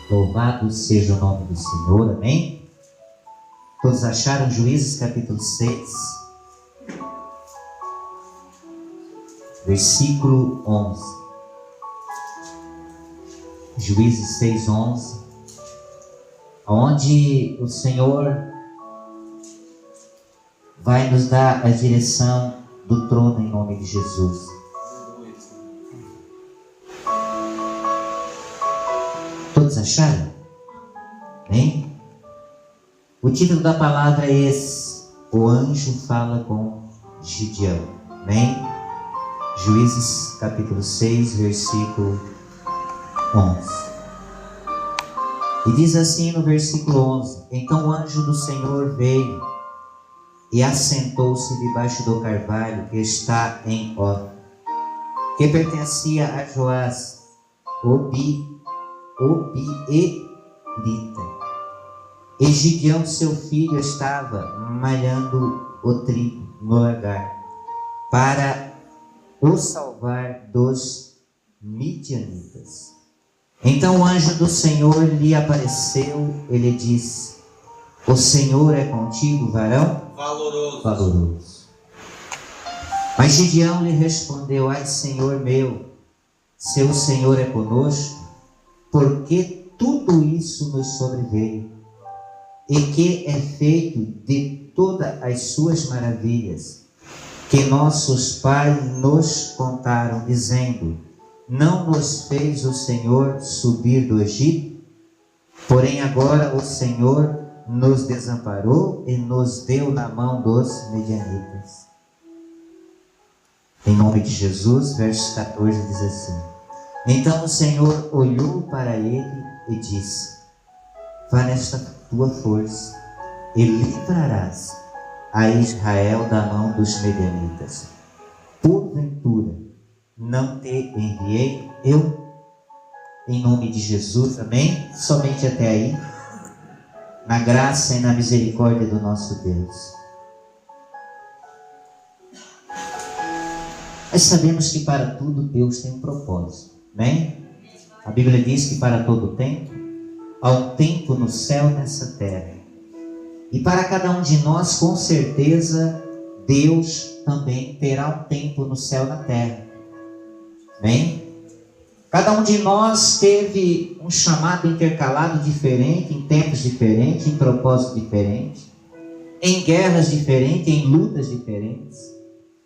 Louvado seja o nome do Senhor, amém? Todos acharam Juízes capítulo 6, versículo 11. Juízes 6, 11, onde o Senhor vai nos dar a direção do trono em nome de Jesus. Todos acharam? Bem? O título da palavra é esse: o anjo fala com Gideão. Bem? Juízes capítulo 6, versículo 11. E diz assim no versículo 11: então o anjo do Senhor veio e assentou-se debaixo do carvalho que está em Ofra, que pertencia a Joás, Obielita. E Gideão, seu filho, estava malhando o trigo no lagar para o salvar dos midianitas. Então o anjo do Senhor lhe apareceu, ele disse: o Senhor é contigo, varão valoroso. Mas Gideão lhe respondeu: ai, Senhor meu, se o Senhor é conosco, por que tudo isso nos sobreveio? E que é feito de todas as suas maravilhas que nossos pais nos contaram, dizendo: não nos fez o Senhor subir do Egito? Porém agora o Senhor nos desamparou e nos deu na mão dos midianitas. Em nome de Jesus, verso 14 diz assim: então o Senhor olhou para ele e disse: vá nesta tua força e livrarás a Israel da mão dos midianitas. Porventura não te enviei eu? Em nome de Jesus, amém? Somente até aí, na graça e na misericórdia do nosso Deus. Nós sabemos que para tudo Deus tem um propósito, amém? A Bíblia diz que para todo tempo há um tempo no céu e nessa terra. E para cada um de nós, com certeza, Deus também terá um tempo no céu e na terra. Amém? Cada um de nós teve um chamado intercalado diferente, em tempos diferentes, em propósitos diferentes, em guerras diferentes, em lutas diferentes,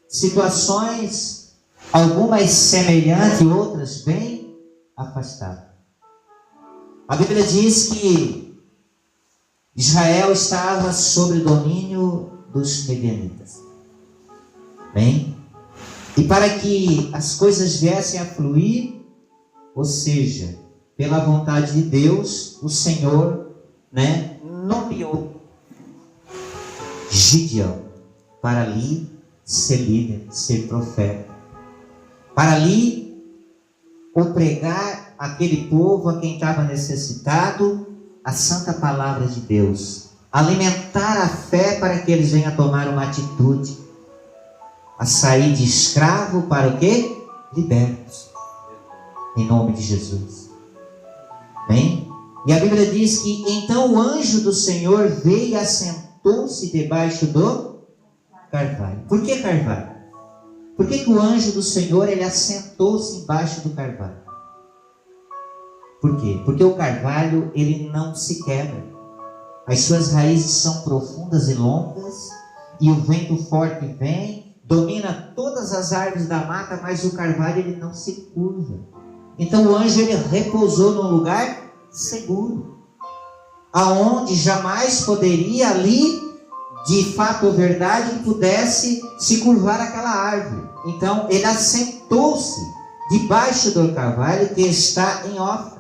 situações, algumas semelhantes, outras bem afastadas. A Bíblia diz que Israel estava sob o domínio dos midianitas. Bem? E para que as coisas viessem a fluir, ou seja, pela vontade de Deus, o Senhor, nomeou Gideão para ali ser líder, ser profeta, para ali pregar aquele povo a quem estava necessitado a santa palavra de Deus, alimentar a fé para que eles venham a tomar uma atitude, a sair de escravo para o quê? Libertos, em nome de Jesus. Bem? E a Bíblia diz que então o anjo do Senhor veio e assentou-se debaixo do carvalho. Por que carvalho? Por que o anjo do Senhor ele assentou-se embaixo do carvalho? Por quê? Porque o carvalho ele não se quebra. As suas raízes são profundas e longas, e o vento forte vem, domina todas as árvores da mata, mas o carvalho ele não se curva. Então o anjo ele repousou num lugar seguro, aonde jamais poderia ali, de fato ou verdade, pudesse se curvar aquela árvore. Então ele assentou-se debaixo do carvalho que está em Ofra,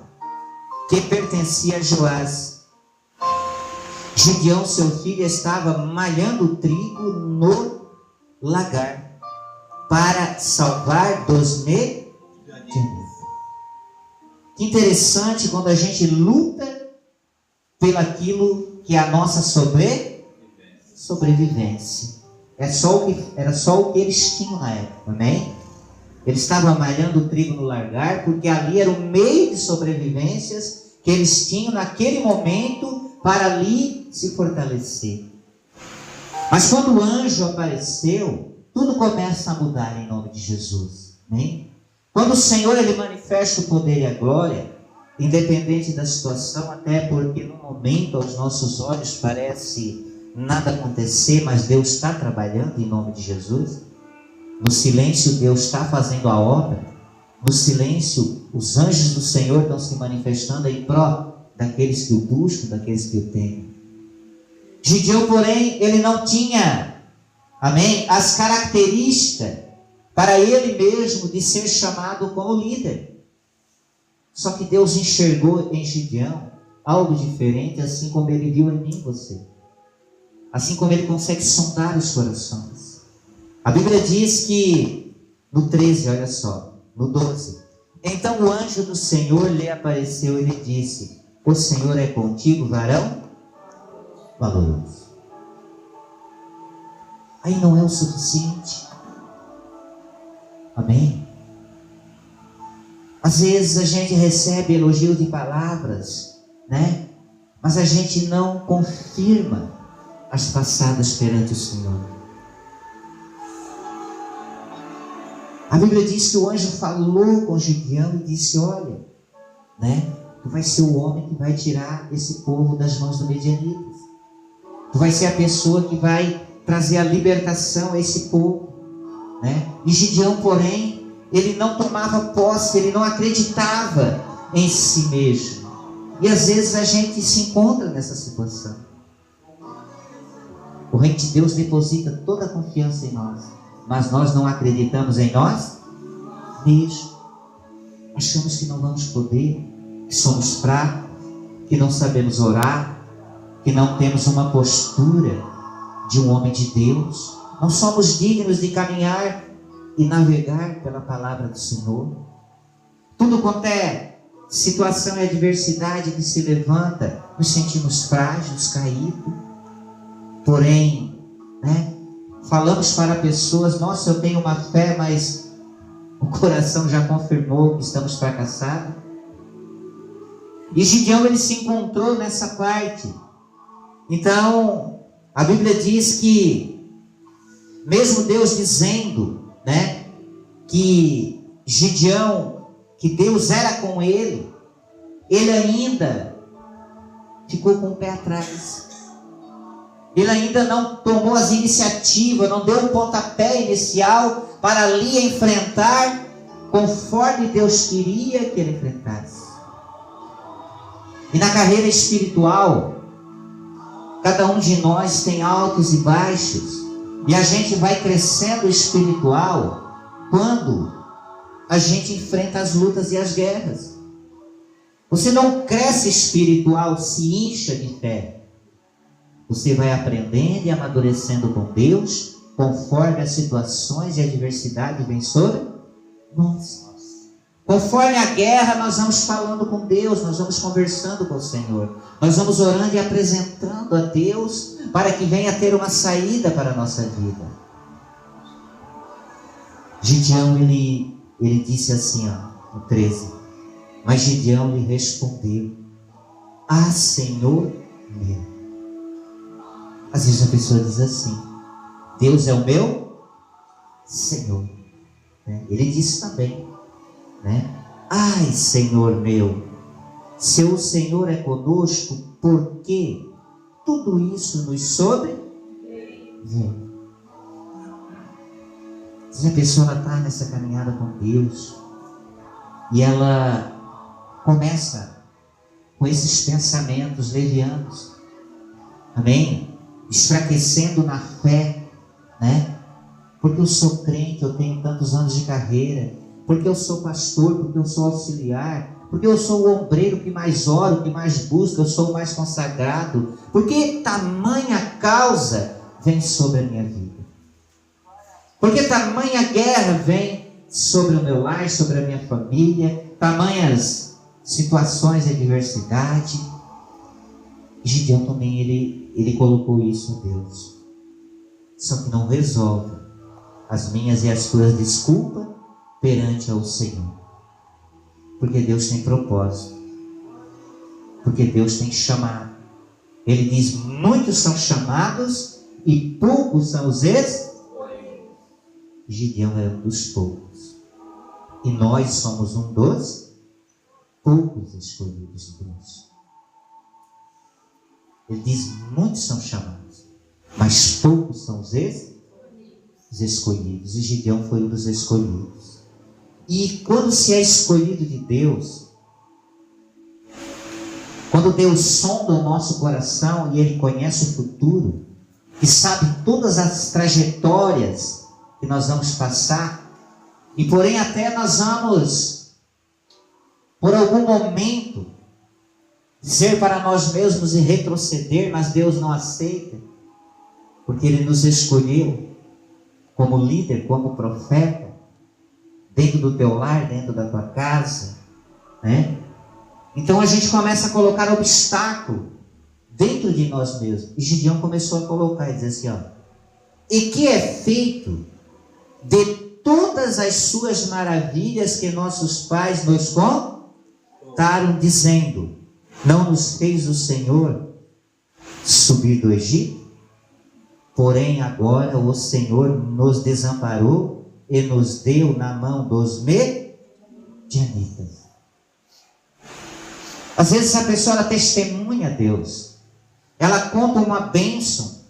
que pertencia a Joás. Gideão, seu filho, estava malhando trigo no lagar para salvar dos midianitas. Que interessante quando a gente luta pelaquilo que é a nossa sobrevivência. Era só o que eles tinham na época, amém? Eles estavam malhando o trigo no lagar, porque ali era o meio de sobrevivências que eles tinham naquele momento para ali se fortalecer. Mas quando o anjo apareceu, tudo começa a mudar em nome de Jesus. Amém? Quando o Senhor ele manifesta o poder e a glória, independente da situação, até porque no momento aos nossos olhos parece nada acontecer, mas Deus está trabalhando em nome de Jesus. No silêncio Deus está fazendo a obra. No silêncio os anjos do Senhor estão se manifestando em pró daqueles que o buscam, daqueles que o temem. Gideão, porém, ele não tinha, amém, as características para ele mesmo de ser chamado como líder. Só que Deus enxergou em Gideão algo diferente, assim como ele viu em mim e você. Assim como ele consegue sondar os corações. A Bíblia diz que, no 13, olha só, no 12. Então o anjo do Senhor lhe apareceu e lhe disse: o Senhor é contigo, varão valoroso. Aí não é o suficiente. Amém? Às vezes a gente recebe elogio de palavras, né? Mas a gente não confirma as passadas perante o Senhor. A Bíblia diz que o anjo falou com Gideão e disse: olha, né? Tu vai ser o homem que vai tirar esse povo das mãos dos medianitas. Tu vai ser a pessoa que vai trazer a libertação a esse povo, né? E Gideão, porém, ele não tomava posse, ele não acreditava em si mesmo. E às vezes a gente se encontra nessa situação. O reino de Deus deposita toda a confiança em nós, mas nós não acreditamos em nós mesmo. Achamos que não vamos poder, que somos fracos, que não sabemos orar, que não temos uma postura de um homem de Deus. Não somos dignos de caminhar e navegar pela palavra do Senhor. Tudo quanto é situação e adversidade que se levanta, nos sentimos frágeis, caídos. Porém, né, falamos para pessoas: nossa, eu tenho uma fé, mas o coração já confirmou que estamos fracassados. E Gideão, ele se encontrou nessa parte. Então, a Bíblia diz que, mesmo Deus dizendo, né, que Gideão, que Deus era com ele, ele ainda ficou com o pé atrás. Ele ainda não tomou as iniciativas, não deu o pontapé inicial para ali enfrentar conforme Deus queria que ele enfrentasse. E na carreira espiritual, cada um de nós tem altos e baixos, e a gente vai crescendo espiritual quando a gente enfrenta as lutas e as guerras. Você não cresce espiritual, se incha de fé. Você vai aprendendo e amadurecendo com Deus, conforme as situações e a adversidade vêm sobre nós. Conforme a guerra, nós vamos falando com Deus, nós vamos conversando com o Senhor. Nós vamos orando e apresentando a Deus para que venha ter uma saída para a nossa vida. Gideão, ele disse assim, ó, no 13. Mas Gideão lhe respondeu: ah, Senhor meu. Às vezes a pessoa diz assim: Deus é o meu Senhor. Ele disse também, né? Ai, Senhor meu, se o Senhor é conosco, por que tudo isso nos sobrevém? Se a pessoa está nessa caminhada com Deus e ela começa com esses pensamentos levianos, amém? Esfraquecendo na fé, né? Porque eu sou crente, eu tenho tantos anos de carreira, porque eu sou pastor, porque eu sou auxiliar, porque eu sou o obreiro que mais ora, que mais busca, eu sou o mais consagrado, porque tamanha causa vem sobre a minha vida, porque tamanha guerra vem sobre o meu lar, sobre a minha família, tamanhas situações de adversidade. Gideão também, ele colocou isso a Deus. Só que não resolve as minhas e as tuas desculpas perante ao Senhor. Porque Deus tem propósito. Porque Deus tem chamado. Ele diz: muitos são chamados e poucos são os escolhidos. Gideão é um dos poucos. E nós somos um dos poucos escolhidos de Deus. Ele diz: muitos são chamados, mas poucos são os escolhidos. E Gideão foi um dos escolhidos. E quando se é escolhido de Deus, quando Deus sonda o nosso coração e Ele conhece o futuro, e sabe todas as trajetórias que nós vamos passar, e porém até nós vamos, por algum momento, dizer para nós mesmos e retroceder, mas Deus não aceita, porque Ele nos escolheu como líder, como profeta, dentro do teu lar, dentro da tua casa, né? Então a gente começa a colocar obstáculo dentro de nós mesmos. E Gideão começou a colocar e dizer assim, ó: e que é feito de todas as suas maravilhas que nossos pais nos contaram, dizendo: não nos fez o Senhor subir do Egito? Porém agora o Senhor nos desamparou e nos deu na mão dos medianitas. Às vezes a pessoa ela testemunha a Deus, ela conta uma bênção,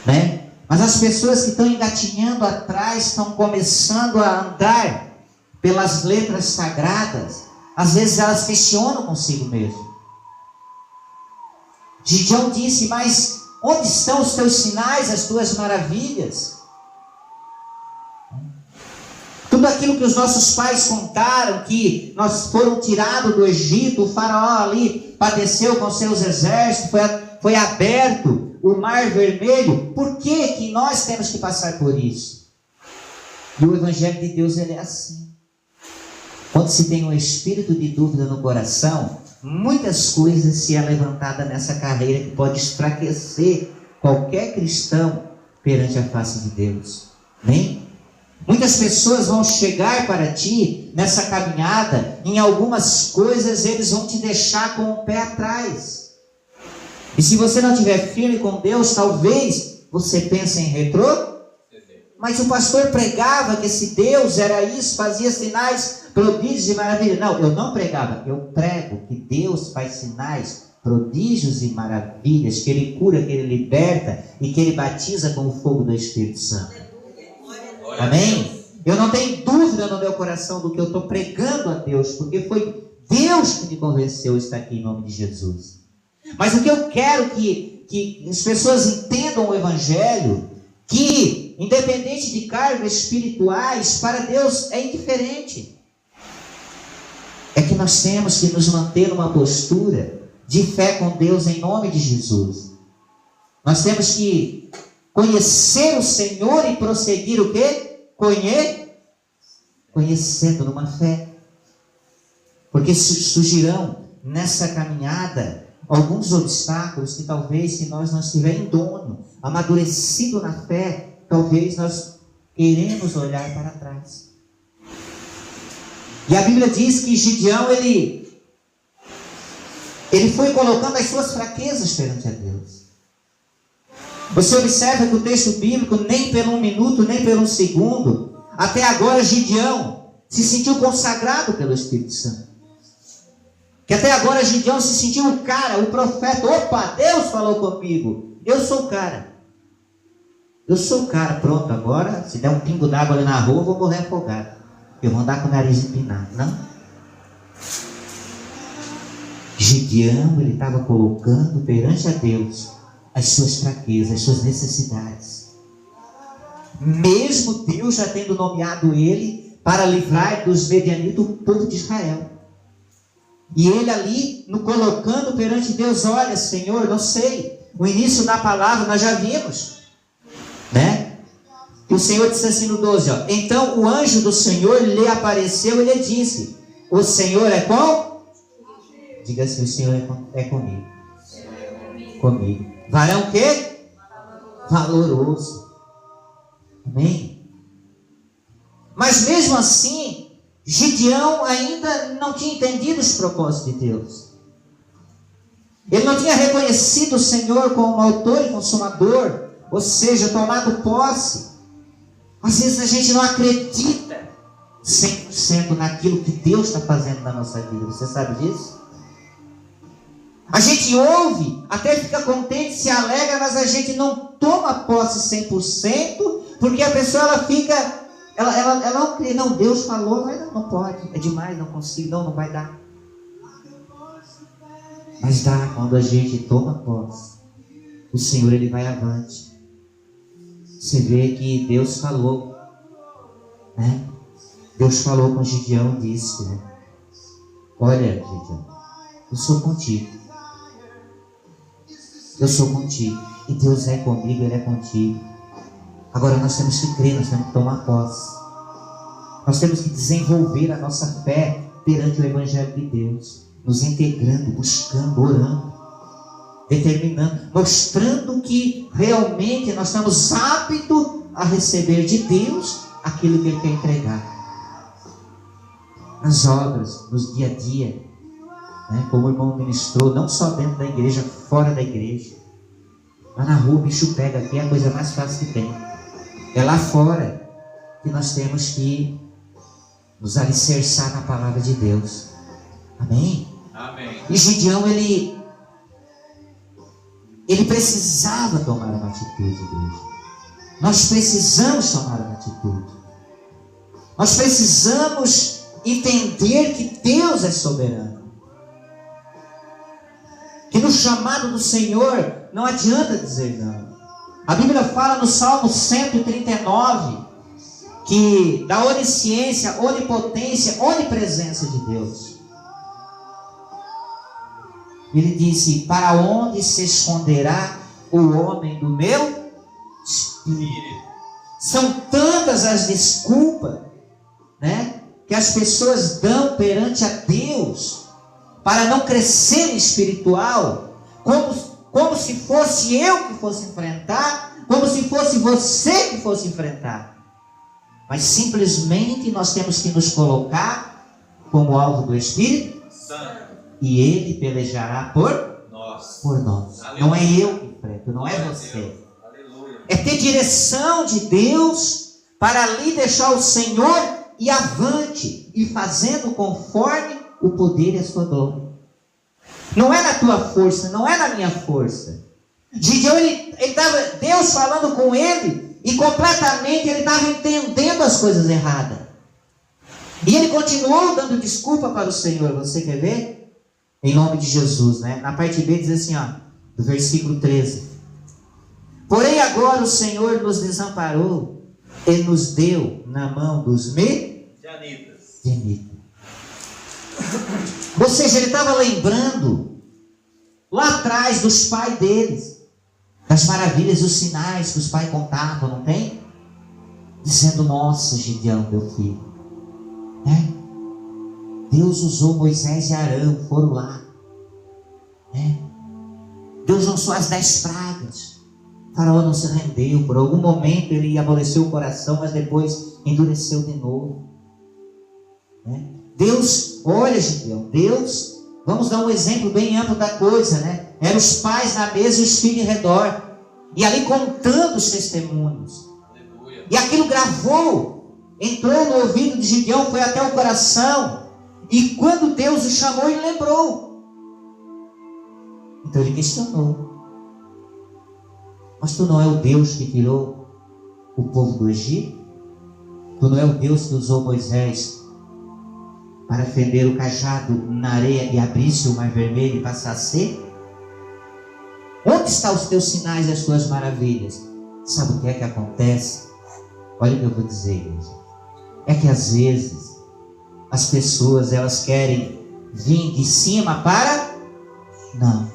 né? Mas as pessoas que estão engatinhando atrás, estão começando a andar pelas letras sagradas, às vezes elas questionam consigo mesmo. Gideão disse: mas onde estão os teus sinais, as tuas maravilhas? Tudo aquilo que os nossos pais contaram, que nós foram tirados do Egito, o faraó ali padeceu com seus exércitos, foi aberto o mar vermelho. Por que nós temos que passar por isso? E o Evangelho de Deus, ele é assim. Quando se tem um espírito de dúvida no coração, muitas coisas se é levantada nessa carreira que pode enfraquecer qualquer cristão perante a face de Deus. Amém? Muitas pessoas vão chegar para ti nessa caminhada, em algumas coisas eles vão te deixar com o pé atrás. E se você não estiver firme com Deus, talvez você pense em retrô. Mas o pastor pregava que esse Deus era isso, fazia sinais, prodígios e maravilhas. Não, eu não pregava, eu prego que Deus faz sinais, prodígios e maravilhas, que Ele cura, que Ele liberta e que Ele batiza com o fogo do Espírito Santo. Amém? Eu não tenho dúvida no meu coração do que eu estou pregando a Deus, porque foi Deus que me convenceu a estar aqui em nome de Jesus. Mas o que eu quero que as pessoas entendam o Evangelho, que independente de cargos espirituais, para Deus é indiferente. É que nós temos que nos manter numa postura de fé com Deus em nome de Jesus. Nós temos que conhecer o Senhor e prosseguir o quê? Conhecendo numa fé. Porque surgirão nessa caminhada alguns obstáculos que talvez, se nós não estivermos em dono, amadurecido na fé, talvez nós queremos olhar para trás. E a Bíblia diz que Gideão, ele foi colocando as suas fraquezas perante a Deus. Você observa que o texto bíblico, nem por um minuto, nem por um segundo, até agora Gideão se sentiu consagrado pelo Espírito Santo. Que até agora Gideão se sentiu o cara, o profeta. Opa, Deus falou comigo. Eu sou o cara. Eu sou o cara, pronto, agora, se der um pingo d'água ali na rua, eu vou morrer afogado. Eu vou andar com o nariz empinado. Não. Gideão, ele estava colocando perante a Deus as suas fraquezas, as suas necessidades. Mesmo Deus já tendo nomeado ele para livrar dos medianitas o povo de Israel. E ele ali, no colocando perante Deus: olha, Senhor, não sei. O início da palavra nós já vimos, né? E o Senhor disse assim no 12, ó: então o anjo do Senhor lhe apareceu e lhe disse: o Senhor é com? Diga assim: o Senhor é comigo. Comigo. Varão o quê? Valoroso. Amém? Mas mesmo assim, Gideão ainda não tinha entendido os propósitos de Deus. Ele não tinha reconhecido o Senhor como autor e consumador, ou seja, tomado posse. Às vezes a gente não acredita 100% naquilo que Deus está fazendo na nossa vida. Você sabe disso? A gente ouve, até fica contente, se alegra, mas a gente não toma posse 100%, porque a pessoa ela fica, ela não crê, não, Deus falou, mas não pode, é demais, não consigo, não vai dar. Mas dá quando a gente toma posse. O Senhor, Ele vai avante. Você vê que Deus falou, né? Deus falou com Gideão e disse, né? Olha, Gideão, eu sou contigo. Eu sou contigo. E Deus é comigo, Ele é contigo. Agora nós temos que crer, nós temos que tomar posse. Nós temos que desenvolver a nossa fé perante o Evangelho de Deus. Nos integrando, buscando, orando, determinando, mostrando que realmente nós estamos aptos a receber de Deus aquilo que Ele quer entregar. Nas obras, nos dia a dia, né? Como o irmão ministrou, não só dentro da igreja, fora da igreja. Lá na rua o bicho pega, aqui é a coisa mais fácil que tem. É lá fora que nós temos que nos alicerçar na palavra de Deus. Amém? Amém. E Gideão, ele precisava tomar uma atitude, igreja. Nós precisamos tomar uma atitude. Nós precisamos entender que Deus é soberano. Que no chamado do Senhor não adianta dizer não. A Bíblia fala no Salmo 139 que da onisciência, onipotência, onipresença de Deus. Ele disse: para onde se esconderá o homem do meu espírito? São tantas as desculpas, né, que as pessoas dão perante a Deus para não crescer espiritual, como se fosse eu que fosse enfrentar, como se fosse você que fosse enfrentar. Mas simplesmente nós temos que nos colocar como alvo do Espírito Santo. E Ele pelejará por nós. Aleluia. Não é eu que enfrento, não é você. Aleluia. É ter direção de Deus para ali deixar o Senhor e avante, e fazendo conforme o poder e a sua glória. Não é na tua força, não é na minha força. Gideão, ele estava, Deus falando com ele, e completamente ele estava entendendo as coisas erradas. E ele continuou dando desculpa para o Senhor. Você quer ver? Em nome de Jesus, né? Na parte B diz assim, ó, do versículo 13. Porém agora o Senhor nos desamparou e nos deu na mão dos Midianitas. Ou seja, ele estava lembrando lá atrás dos pais deles, das maravilhas, dos sinais que os pais contavam, não tem? Dizendo: nossa, Gideão, meu filho, né? Deus usou Moisés e Arão, foram lá, né? Deus lançou as 10 pragas. Faraó não se rendeu. Por algum momento ele amoleceu o coração, mas depois endureceu de novo, né? Deus, olha, Gideão, Deus, vamos dar um exemplo bem amplo da coisa, né? Eram os pais na mesa e os filhos em redor, e ali contando os testemunhos. Aleluia. E aquilo gravou, entrou no ouvido de Gideão, foi até o coração. E quando Deus o chamou, ele lembrou. Então ele questionou: mas tu não é o Deus que tirou o povo do Egito? Tu não é o Deus que usou Moisés para fender o cajado na areia e abrir-se o mar vermelho e passar a ser? Onde estão os teus sinais e as tuas maravilhas? Sabe o que é que acontece? Olha o que eu vou dizer, igreja. É que às vezes as pessoas, elas querem vir de cima para... Não.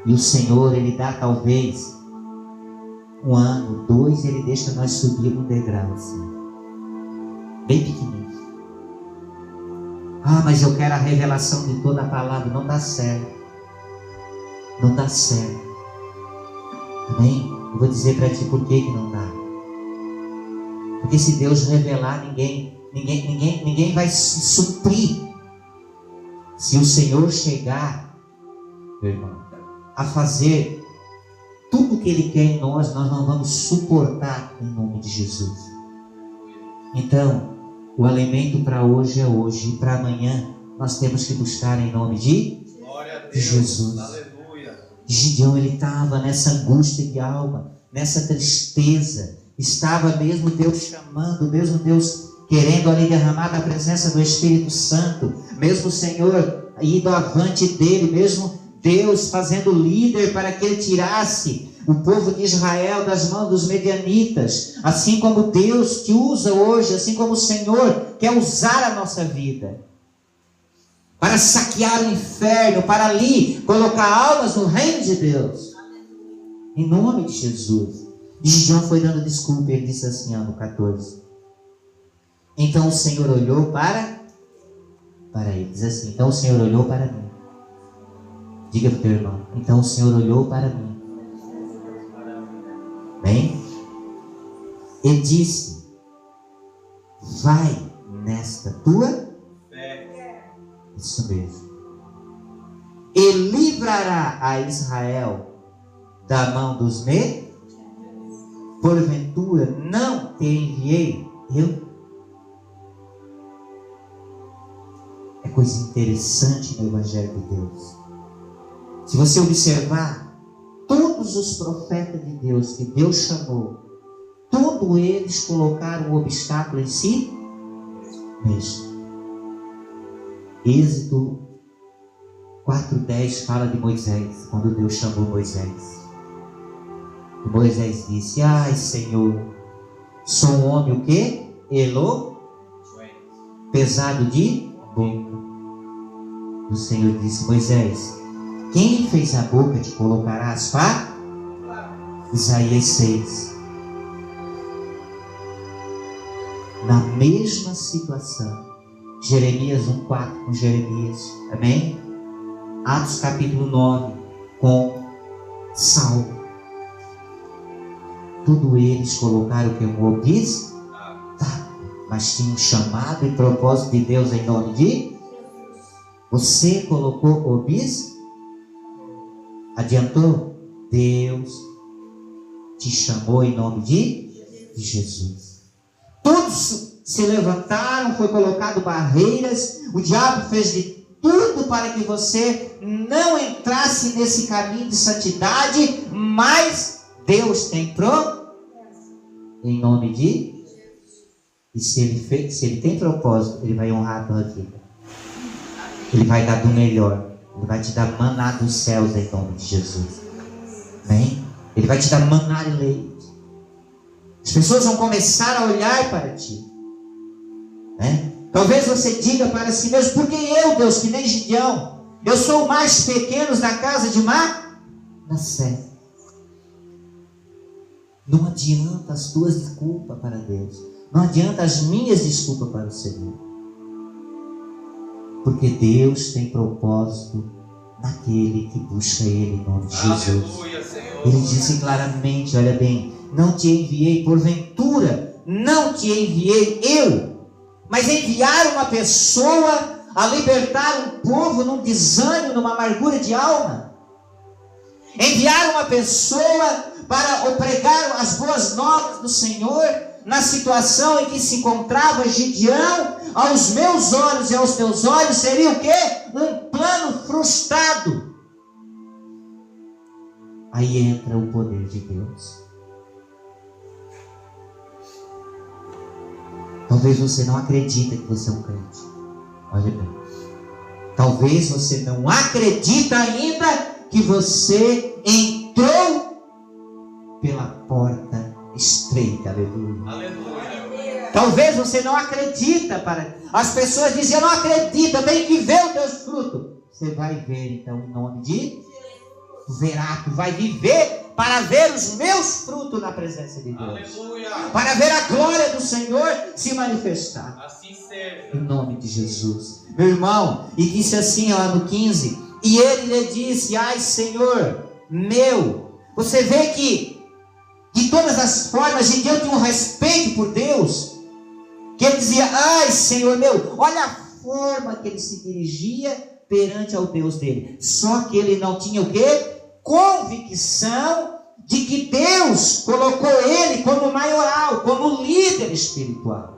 E o Senhor, Ele dá talvez 1 ano, 2, Ele deixa nós subir um degrau assim, bem pequenininho. Ah, mas eu quero a revelação de toda a palavra. Não dá certo. Não dá certo. Amém? Eu vou dizer para ti por que não dá. Porque se Deus revelar, ninguém vai se suprir. Se o Senhor chegar meu irmão, a fazer tudo o que Ele quer em nós não vamos suportar em nome de Jesus. Então, o alimento para hoje é hoje, e para amanhã nós temos que buscar em nome de Jesus. Aleluia. Gideão, ele estava nessa angústia de alma, nessa tristeza, estava mesmo Deus chamando, mesmo Deus querendo ali derramar da presença do Espírito Santo, mesmo o Senhor indo avante dele, mesmo Deus fazendo líder para que ele tirasse o povo de Israel das mãos dos medianitas, assim como Deus te usa hoje, assim como o Senhor quer usar a nossa vida para saquear o inferno, para ali colocar almas no reino de Deus, em nome de Jesus. E Gideão foi dando desculpa, ele disse assim, no 14, então o Senhor olhou para ele, diz assim, então o Senhor olhou para mim. Diga para o teu irmão, então o Senhor olhou para mim. Bem, ele disse, vai nesta tua fé. Isso mesmo. E livrará a Israel da mão dos medos. Porventura não te enviei eu? É coisa interessante no Evangelho de Deus. Se você observar, todos os profetas de Deus que Deus chamou, todos eles colocaram o obstáculo em si mesmo. Êxodo 4:10 fala de Moisés, quando Deus chamou Moisés. E Moisés disse, ai Senhor, sou um homem o quê? Pesado de boca. O Senhor disse, Moisés, quem fez a boca te colocará as palavras? Isaías 6. Na mesma situação, Jeremias 1:4 com Jeremias, amém? Atos capítulo 9 com Saulo. Tudo eles colocaram que o obispo, mas tinha um chamado e propósito de Deus em nome de você colocou o obispo? Adiantou? Deus te chamou em nome de Jesus. Todos se levantaram, foi colocado barreiras, o diabo fez de tudo para que você não entrasse nesse caminho de santidade, mas Deus tem pronto em nome de Jesus. E se ele tem propósito, ele vai honrar a tua vida. Ele vai dar do melhor. Ele vai te dar maná dos céus em nome de Jesus. Amém? Ele vai te dar maná e leite. As pessoas vão começar a olhar para ti. Né? Talvez você diga para si mesmo, por que eu, Deus, que nem Gideão? Eu sou o mais pequeno da casa de Manassés. Não adianta as tuas desculpas para Deus. Não adianta as minhas desculpas para o Senhor. Porque Deus tem propósito naquele que busca Ele em nome de Jesus. Aleluia, Senhor. Ele disse claramente, olha bem, não te enviei porventura, não te enviei eu, mas enviar uma pessoa a libertar um povo num desânimo, numa amargura de alma. Enviar uma pessoa para pregar as boas novas do Senhor na situação em que se encontrava Gideão. Aos meus olhos e aos teus olhos seria o quê? Um plano frustrado. Aí entra o poder de Deus. Talvez você não acredite que você é um crente. Olha bem. Talvez você não acredita ainda que você entrou pela porta estreita. Aleluia. Aleluia. Talvez você não acredita. As pessoas dizem, eu não acredito, eu tenho que ver os teus frutos. Você vai ver então em nome de verá, tu vai viver para ver os meus frutos na presença de Deus. Aleluia. Para ver a glória do Senhor se manifestar. Assim seja. Em nome de Jesus. Meu irmão, e disse assim lá no 15, e ele lhe disse, ai Senhor meu. Você vê que de todas as formas Gideão tinha um respeito por Deus, que ele dizia, ai Senhor meu, olha a forma que ele se dirigia perante ao Deus dele. Só que ele não tinha o quê? Convicção de que Deus colocou ele como maioral, como líder espiritual.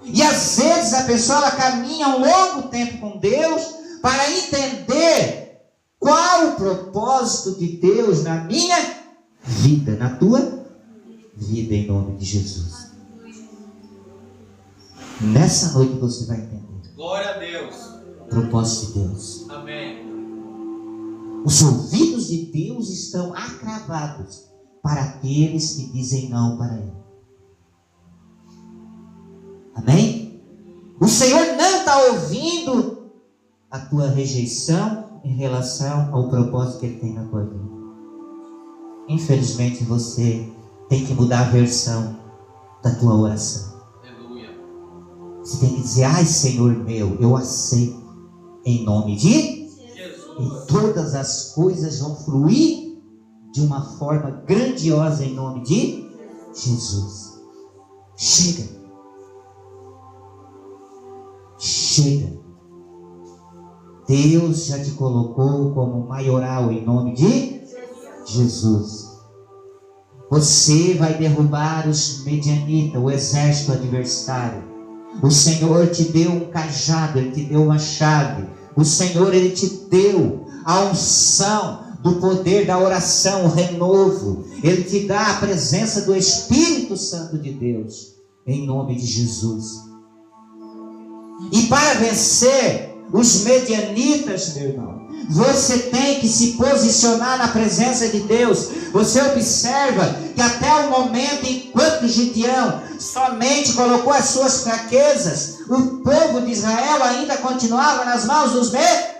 E às vezes a pessoa ela caminha um longo tempo com Deus para entender qual o propósito de Deus na minha vida, na tua vida, em nome de Jesus. Nessa noite você vai entender. Glória a Deus. O propósito de Deus. Amém. Os ouvidos de Deus estão acravados para aqueles que dizem não para Ele. Amém? O Senhor não está ouvindo a tua rejeição em relação ao propósito que Ele tem na tua vida. Infelizmente você tem que mudar a versão da tua oração. Aleluia. Você tem que dizer: ai Senhor meu, eu aceito em nome de Jesus. e todas as coisas vão fluir de uma forma grandiosa em nome de Jesus. Chega. Chega. Deus já te colocou como maioral em nome de Jesus. Você vai derrubar os medianitas, o exército adversário. O Senhor te deu um cajado, Ele te deu uma chave. O Senhor, Ele te deu a unção do poder da oração, o renovo. Ele te dá a presença do Espírito Santo de Deus, em nome de Jesus. E para vencer os medianitas, meu irmão, você tem que se posicionar na presença de Deus. Você observa que até o momento, enquanto Gideão somente colocou as suas fraquezas, o povo de Israel ainda continuava nas mãos dos medianitas.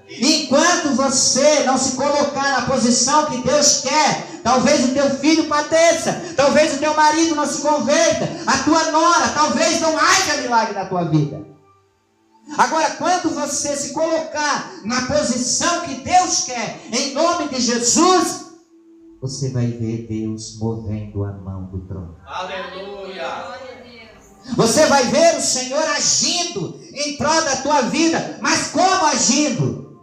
Enquanto você não se colocar na posição que Deus quer, talvez o teu filho padeça, talvez o teu marido não se converta, a tua nora, talvez não haja milagre na tua vida. Agora, quando você se colocar na posição que Deus quer, em nome de Jesus, você vai ver Deus movendo a mão do trono. Aleluia. Você vai ver o Senhor agindo em prol da tua vida. Mas como agindo?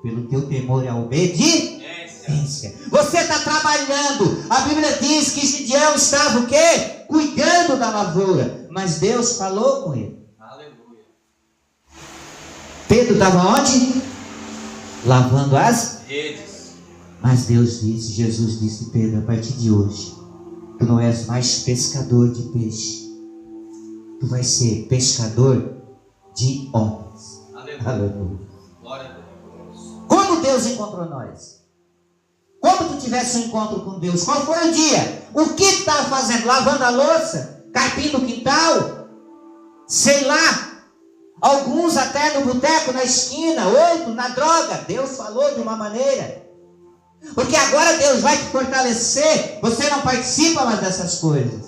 Pelo teu temor e a obediência. Você está trabalhando. A Bíblia diz que Gideão estava o quê? Cuidando da lavoura. Mas Deus falou com ele. Aleluia. Pedro estava onde? Lavando as redes. Mas Deus disse, Jesus disse: Pedro, a partir de hoje, tu não és mais pescador de peixe. Tu vais ser pescador de homens. Aleluia. Aleluia. Glória a Deus. Como Deus encontrou nós? Como tu tivesse um encontro com Deus? Qual foi o dia? O que tu estava fazendo? Lavando a louça? Carpindo o quintal? Sei lá. Alguns até no boteco, na esquina, outros na droga. Deus falou de uma maneira. Porque agora Deus vai te fortalecer. Você não participa mais dessas coisas.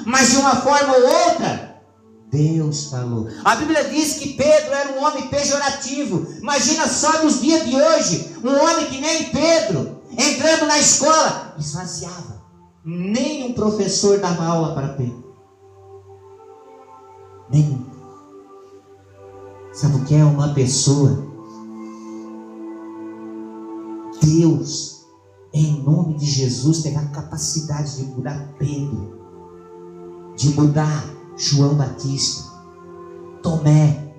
Mas de uma forma ou outra, Deus falou. A Bíblia diz que Pedro era um homem pejorativo. Imagina só nos dias de hoje, um homem que nem Pedro, entrando na escola, esvaziava. Nem um professor dava aula para Pedro. Nenhum. Sabe o que é uma pessoa? Deus, em nome de Jesus, teve a capacidade de mudar Pedro, de mudar João Batista, Tomé.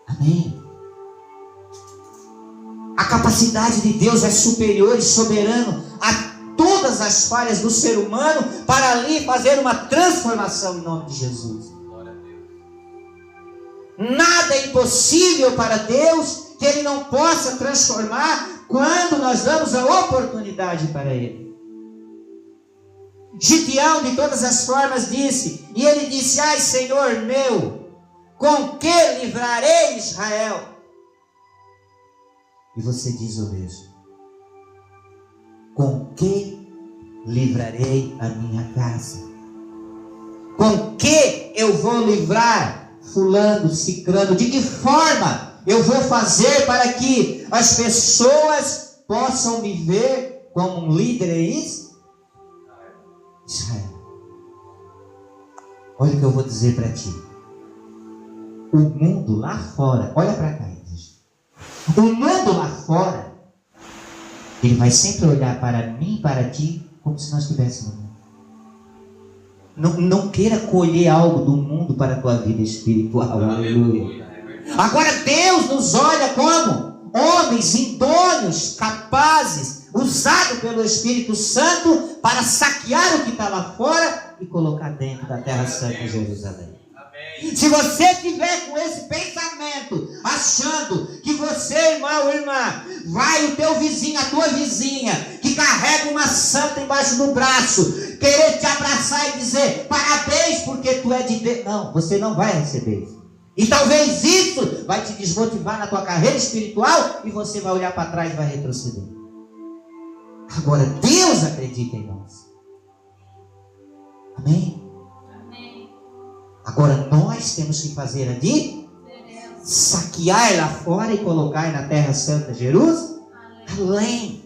Amém? A capacidade de Deus é superior e soberano a todas as falhas do ser humano para ali fazer uma transformação em nome de Jesus. Glória a Deus. Nada é impossível para Deus que Ele não possa transformar quando nós damos a oportunidade para Ele. Gideão de todas as formas disse, e ele disse: ai Senhor meu, com que livrarei Israel? E você diz o mesmo: com que livrarei a minha casa? Com que eu vou livrar fulano, ciclano? De que forma eu vou fazer para que as pessoas possam me ver como um líder em Israel? Olha o que eu vou dizer para ti. o mundo lá fora, olha para cá, igreja. O mundo lá fora, ele vai sempre olhar para mim e para ti como se nós estivéssemos. Não queira colher algo do mundo para a tua vida espiritual. Aleluia. Agora Deus nos olha como homens idôneos, capazes, usados pelo Espírito Santo para saquear o que está lá fora e colocar dentro da terra santa de Jerusalém. Se você tiver com esse pensamento, achando que você, irmão ou irmã, vai o teu vizinho, a tua vizinha, que carrega uma santa embaixo do braço, querer te abraçar e dizer parabéns porque tu é de Deus, não, você não vai receber isso. E talvez isso vai te desmotivar na tua carreira espiritual e você vai olhar para trás e vai retroceder. Agora Deus acredita em nós. Amém? Agora nós temos que fazer ali, saquear lá fora e colocar na terra santa Jerusalém.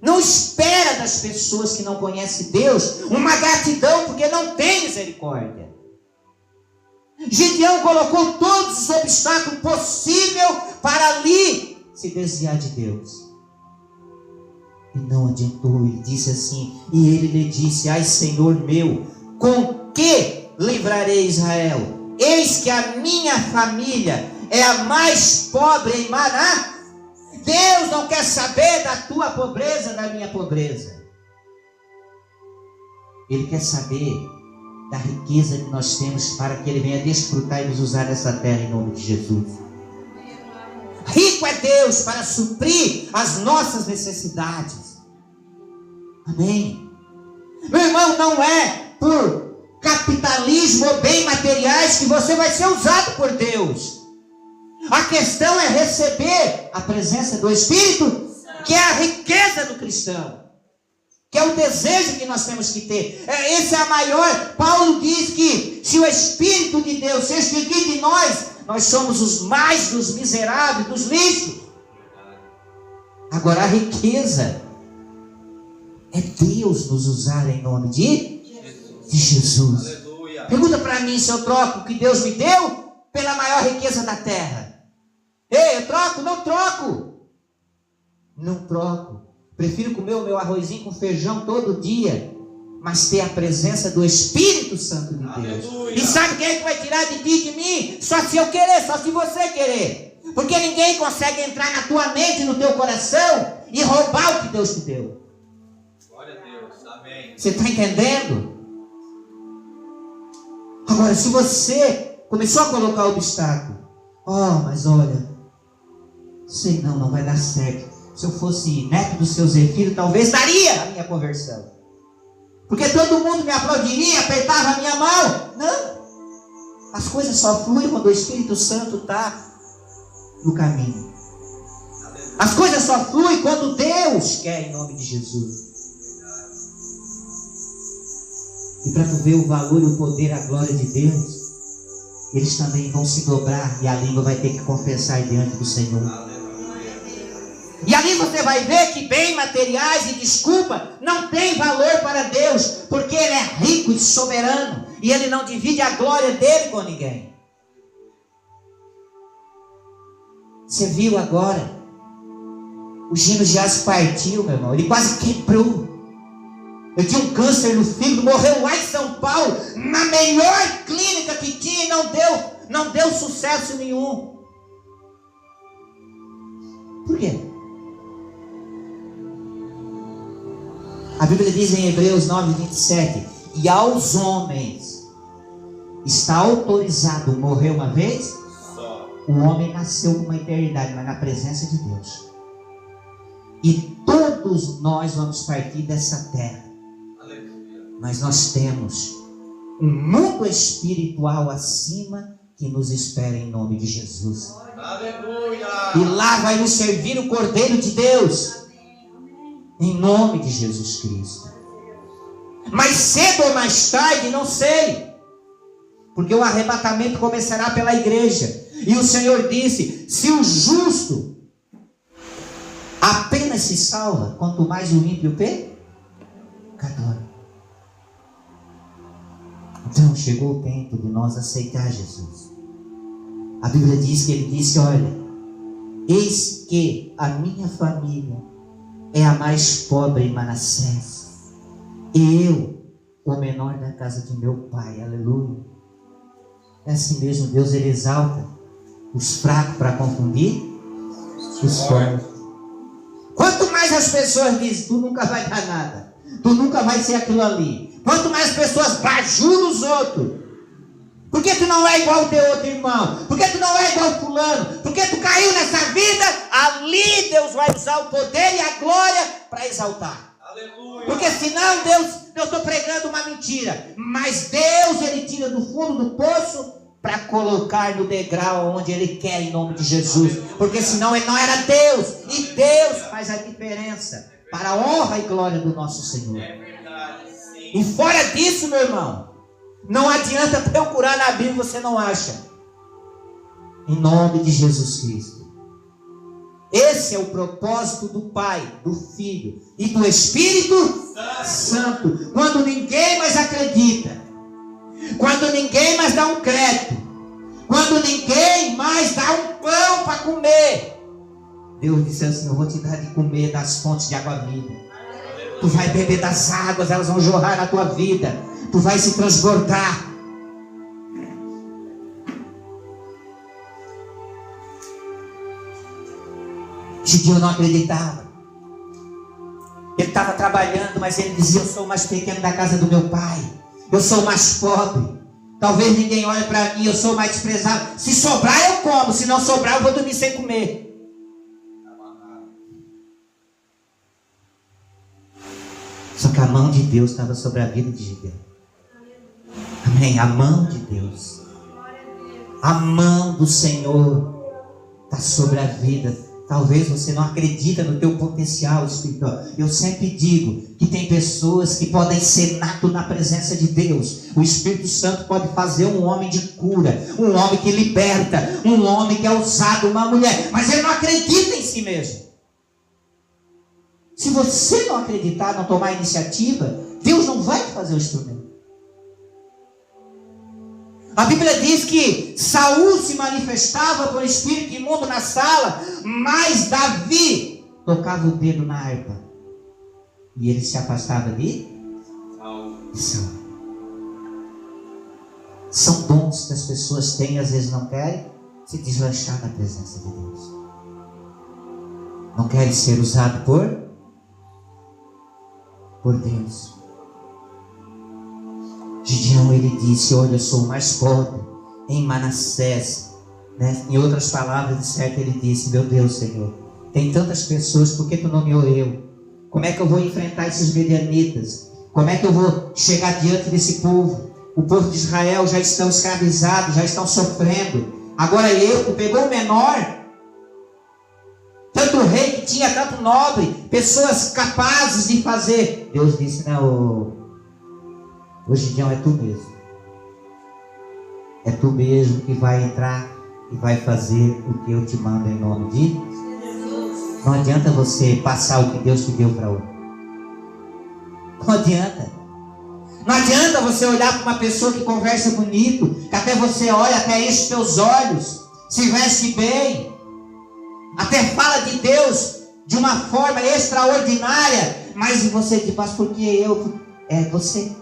Não espera das pessoas que não conhecem Deus uma gratidão porque não tem misericórdia. Gideão colocou todos os obstáculos possíveis para ali se desviar de Deus. E não adiantou, ele disse assim, e ele lhe disse, ai Senhor meu, com que livrarei Israel? Eis que a minha família é a mais pobre em Maná. Deus não quer saber da tua pobreza, da minha pobreza. Ele quer saber da riqueza que nós temos para que Ele venha desfrutar e nos usar dessa terra em nome de Jesus. Rico é Deus para suprir as nossas necessidades. Amém. Meu irmão, não é por capitalismo ou bem materiais que você vai ser usado por Deus. A questão é receber a presença do Espírito, que é a riqueza do cristão, que é o desejo que nós temos que ter. Esse é a maior. Paulo diz que se o Espírito de Deus se extinguir de nós, nós somos os mais dos miseráveis, dos lixos. Agora a riqueza é Deus nos usar em nome de Jesus. Aleluia. Pergunta para mim se eu troco o que Deus me deu pela maior riqueza da terra. Ei, eu troco? Não troco. Não troco. Prefiro comer o meu arrozinho com feijão todo dia, mas ter a presença do Espírito Santo de Deus. Aleluia. E sabe quem é que vai tirar de ti e de mim? Só se eu querer, só se você querer. Porque ninguém consegue entrar na tua mente, no teu coração e roubar o que Deus te deu. Glória a Deus. Amém. Você está entendendo? Agora, se você começou a colocar obstáculo, mas olha, sei não vai dar certo. Se eu fosse neto do seu Zefiro, talvez daria a minha conversão. Porque todo mundo me aplaudiria, apertava a minha mão. Não. As coisas só fluem quando o Espírito Santo está no caminho. As coisas só fluem quando Deus quer, em nome de Jesus. E para tu ver o valor e o poder, a glória de Deus, eles também vão se dobrar e a língua vai ter que confessar diante do Senhor. E ali você vai ver que bem materiais e desculpa não tem valor para Deus, porque Ele é rico e soberano e Ele não divide a glória dele com ninguém. Você viu agora? O Gino já se partiu, meu irmão. Ele quase quebrou. Ele tinha um câncer no fígado, morreu lá em São Paulo, na melhor clínica que tinha, e não deu sucesso nenhum. Por quê? A Bíblia diz em Hebreus 9:27, e aos homens está autorizado morrer uma vez. O homem nasceu com uma eternidade, mas na presença de Deus. E todos nós vamos partir dessa terra. Mas nós temos um mundo espiritual acima que nos espera em nome de Jesus. Aleluia. E lá vai nos servir o Cordeiro de Deus. Em nome de Jesus Cristo. Mas cedo ou mais tarde, não sei. Porque o arrebatamento começará pela igreja. E o Senhor disse, se o justo apenas se salva, quanto mais o ímpio pecador. Então chegou o tempo de nós aceitar Jesus. A Bíblia diz que ele disse: olha, eis que a minha família é a mais pobre em Manassés, e eu, o menor da casa de meu pai. Aleluia. É assim mesmo, Deus, ele exalta os fracos para confundir os fortes. Quanto mais as pessoas dizem: tu nunca vai dar nada, tu nunca vai ser aquilo ali. Quanto mais as pessoas bajulam os outros: por que tu não é igual o teu outro irmão? Por que tu não é igual o fulano? Por que tu caiu nessa vida? Ali Deus vai usar o poder e a glória para exaltar. Aleluia. Porque senão Deus, eu estou pregando uma mentira. Mas Deus, ele tira do fundo do poço para colocar no degrau onde ele quer, em nome de Jesus. Porque senão ele não era Deus. E Deus faz a diferença para a honra e glória do nosso Senhor. É verdade, sim. E fora disso, meu irmão, não adianta procurar na Bíblia, você não acha. Em nome de Jesus Cristo. Esse é o propósito do Pai, do Filho e do Espírito Santo. Quando ninguém mais acredita, quando ninguém mais dá um crédito, quando ninguém mais dá um pão para comer, Deus disse assim: eu vou te dar de comer das fontes de água viva. Tu vai beber das águas, elas vão jorrar na tua vida. Tu vai se transbordar. Gideão não acreditava. Ele estava trabalhando, mas ele dizia: eu sou o mais pequeno da casa do meu pai. Eu sou o mais pobre. Talvez ninguém olhe para mim, eu sou o mais desprezado. Se sobrar eu como, se não sobrar eu vou dormir sem comer. Só que a mão de Deus estava sobre a vida de Gideão. Amém? A mão de Deus. A mão do Senhor está sobre a vida. Talvez você não acredita no teu potencial espiritual. Eu sempre digo que tem pessoas que podem ser nato na presença de Deus. O Espírito Santo pode fazer um homem de cura, um homem que liberta, um homem que é usado, uma mulher, mas ele não acredita em si mesmo. Se você não acreditar, não tomar iniciativa, Deus não vai fazer o instrumento. A Bíblia diz que Saul se manifestava por espírito imundo na sala, mas Davi tocava o dedo na harpa e ele se afastava de Saul. São dons que as pessoas têm e às vezes não querem se deslanchar na presença de Deus. Não querem ser usados por Deus. Gideão, ele disse: olha, eu sou o mais pobre em Manassés, né? Em outras palavras, de certo, ele disse: meu Deus, Senhor, tem tantas pessoas, por que tu nomeou eu? Como é que eu vou enfrentar esses medianitas? Como é que eu vou chegar diante desse povo? O povo de Israel já estão escravizados, já estão sofrendo. Agora tu pegou o menor, tanto rei que tinha, tanto nobre, pessoas capazes de fazer. Deus disse: não, o Gideão, é tu mesmo. É tu mesmo que vai entrar e vai fazer o que eu te mando em nome de Jesus. Não adianta você passar o que Deus te deu para outro. Não adianta. Não adianta você olhar para uma pessoa que conversa bonito, que até você olha, até enche os teus olhos, se veste bem, até fala de Deus de uma forma extraordinária, mas você diz: mas por que eu? É você.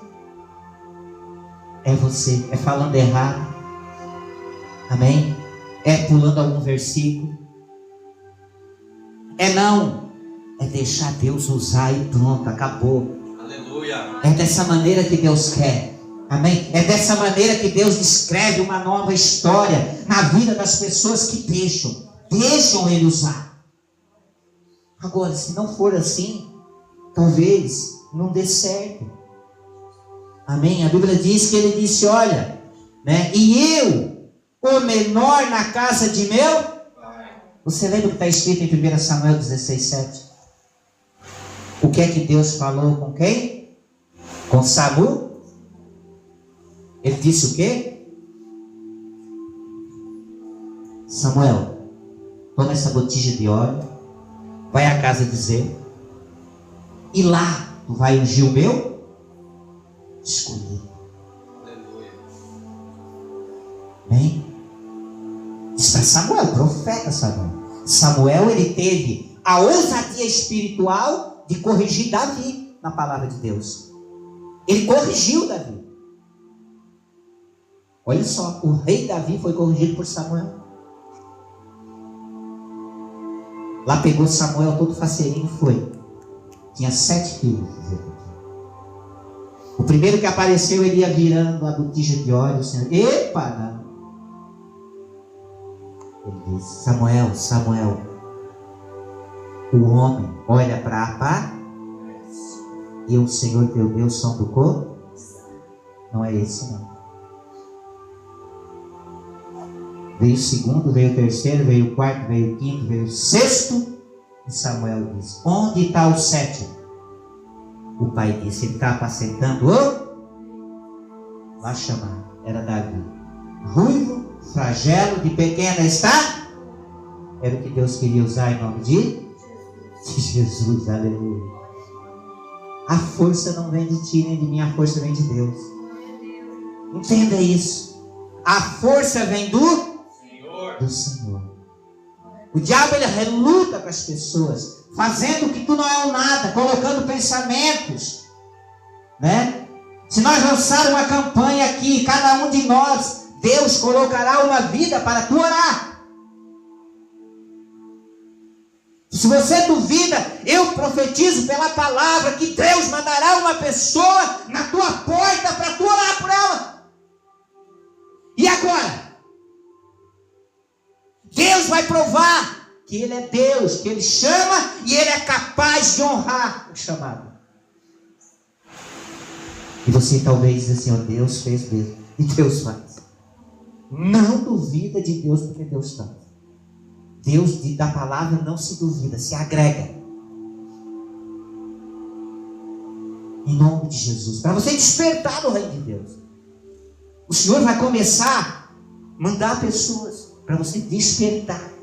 É você, é falando errado, amém? É pulando algum versículo, é deixar Deus usar e pronto, acabou. Aleluia. É dessa maneira que Deus quer, amém? É dessa maneira que Deus escreve uma nova história na vida das pessoas que deixam Ele usar. Agora, se não for assim, talvez não dê certo. Amém? A Bíblia diz que ele disse: olha, né? E eu, o menor na casa de meu pai. Você lembra o que está escrito em 1 Samuel 16:7? O que é que Deus falou com quem? Com Samuel. Ele disse o quê? Samuel, toma essa botija de óleo, vai à casa de Zé, e lá tu vai ungir o meu escolhido. Aleluia. Amém? Diz para Samuel, profeta Samuel. Samuel, ele teve a ousadia espiritual de corrigir Davi na palavra de Deus. Ele corrigiu Davi. Olha só, o rei Davi foi corrigido por Samuel. Lá pegou Samuel todo faceirinho e foi. Tinha 7 filhos. O primeiro que apareceu, ele ia virando a botija de óleo. O Senhor, epa, não. Ele disse, Samuel, Samuel, o homem olha para a pá e o Senhor teu Deus são do corpo? Não é esse não. Veio o segundo, veio o terceiro, veio o quarto, veio o quinto, veio o sexto. E Samuel disse, onde está o sétimo? O pai disse, ele está apacentando o... Lá chamar, era Davi. Ruivo, flagelo, de pequena está. Era o que Deus queria usar em nome de Jesus, aleluia. A força não vem de ti nem de mim, a força vem de Deus. Entenda isso. A força vem do Senhor. O diabo, ele reluta com as pessoas, fazendo que tu não é um nada, colocando pensamentos, né? Se nós lançarmos uma campanha aqui, cada um de nós, Deus colocará uma vida para tu orar. Se você duvida, eu profetizo pela palavra que Deus mandará uma pessoa na tua porta para tu orar por ela. E agora? Deus vai provar que Ele é Deus, que Ele chama e Ele é capaz de honrar o chamado. E você talvez diz assim, ó, Deus fez mesmo, e Deus faz. Não duvida de Deus, porque Deus faz. Deus da palavra não se duvida, se agrega. Em nome de Jesus, para você despertar do reino de Deus. O Senhor vai começar a mandar pessoas para você despertar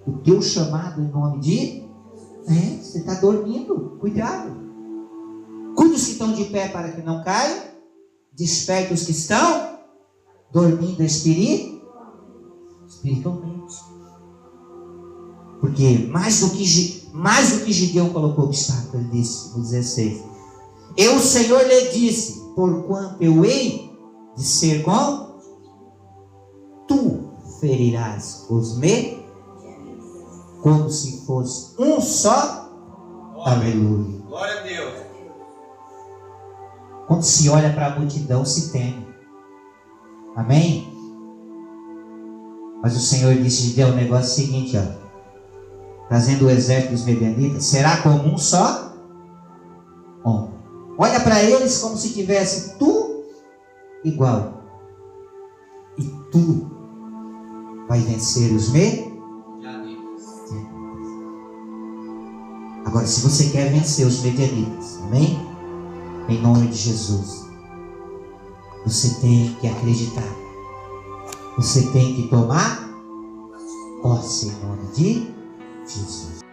o teu chamado em nome de... você está dormindo, cuidado. Cuide os que estão de pé para que não caiam. Desperte os que estão dormindo espiritualmente. Porque mais do que Gideão colocou obstáculo, ele disse no 16: eu, o Senhor, lhe disse, porquanto eu hei de ser com tu, ferirás os meus como se fosse um só. Aleluia. Glória a Deus. Quando se olha para a multidão, se teme. Amém? Mas o Senhor disse, Gideão, o negócio é o seguinte, ó. Trazendo o exército dos Medianitas, será como um só homem. Olha para eles como se tivesse tu igual. E tu vai vencer os Medianitas. Agora, se você quer vencer os Medianitas, amém? Em nome de Jesus, você tem que acreditar. Você tem que tomar posse em nome de Jesus.